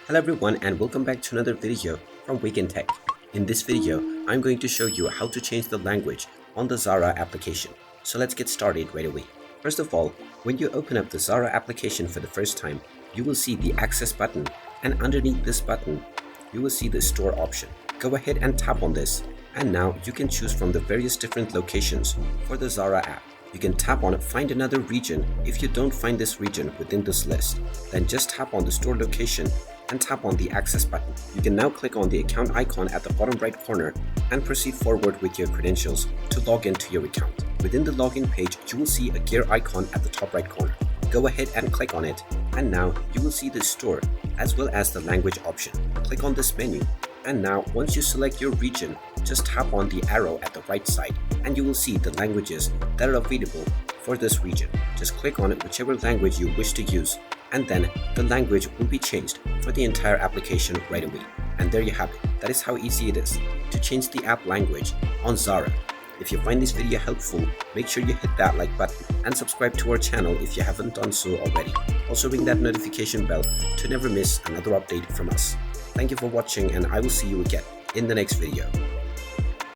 Hello everyone and welcome back to another video from Wake&Tech. In this video, I'm going to show you how to change the language on the Zara application. So let's get started right away. First of all, when you open up the Zara application for the first time, you will see the access button, and underneath this button, you will see the store option. Go ahead and tap on this, and now you can choose from the various different locations for the Zara app. You can tap on find another region if you don't find this region within this list. Then just tap on the store location and tap on the access button. You can now click on the account icon at the bottom right corner and proceed forward with your credentials to log into your account. Within the login page, you will see a gear icon at the top right corner. Go ahead and click on it, and now you will see the store as well as the language option. Click on this menu, and now once you select your region, just tap on the arrow at the right side and you will see the languages that are available for this region. Just click on it, whichever language you wish to use, and then the language will be changed for the entire application right away. And there you have it. That is how easy it is to change the app language on Zara. If you find this video helpful, make sure you hit that like button and subscribe to our channel if you haven't done so already. Also ring that notification bell to never miss another update from us. Thank you for watching, and I will see you again in the next video.